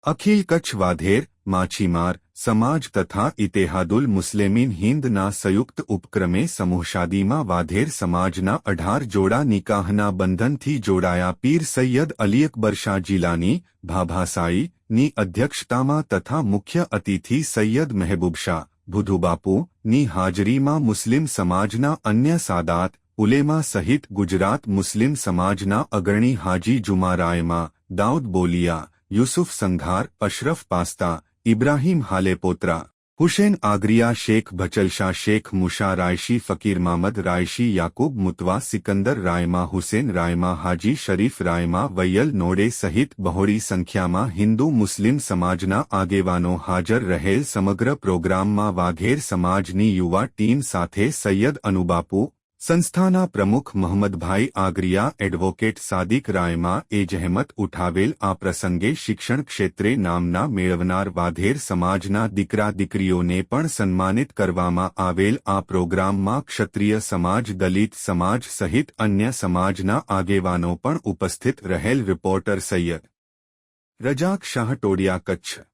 અખિલ કચ્છ વાધેર માછીમાર સમાજ તથા ઇત્તેહાદુલ મુસ્લિમીન હિન્દના સંયુક્ત ઉપક્રમે સમૂહશાદીમાં વાધેર સમાજના 18 જોડા નિકાહના બંધનથી જોડાયા પીર સૈયદ અલી અકબર શાહ જીલાની ભાભાસાઈની અધ્યક્ષતામાં તથા મુખ્ય અતિથિ સૈયદ મહેબૂબ શાહ ભુધુબાપુની હાજરીમાં મુસ્લિમ સમાજના અન્ય સાદાત ઉલેમા સહિત ગુજરાત મુસ્લિમ સમાજના અગ્રણી હાજી જુમારાયમા દાઉદ બોલિયા યુસુફ સંઘાર અશરફ પાસ્તા ઇબ્રાહીમ હાલેપોત્રા હુસેન આગરિયા શેખ ભચલશાહ શેખ મુશા રાયશી ફકીર મામદ રાયશી યાકૂબ મુતવા સિકંદર રાયમા હુસેન રાયમા હાજી શરીફ રાયમા વૈયલ નોડે સહિત બહોળી સંખ્યામાં હિન્દુ મુસ્લિમ સમાજના આગેવાનો હાજર રહેલ સમગ્ર પ્રોગ્રામમાં વાઘેર સમાજની યુવા ટીમ સાથે સૈયદ અનુબાપુ સંસ્થાના પ્રમુખ મોહમ્મદભાઈ આગરિયા એડવોકેટ સાદિક રાયમા એ જહેમત ઉઠાવેલ આ પ્રસંગે શિક્ષણ ક્ષેત્રે નામના મેળવનાર વાધેર સમાજના દીકરા દીકરીઓને પણ સન્માનિત કરવામાં આવેલ આ પ્રોગ્રામમાં ક્ષત્રિય સમાજ દલિત સમાજ સહિત અન્ય સમાજના આગેવાનો પણ ઉપસ્થિત રહેલ રિપોર્ટર સૈયદ રજાક શાહ ટોડિયા કચ્છ।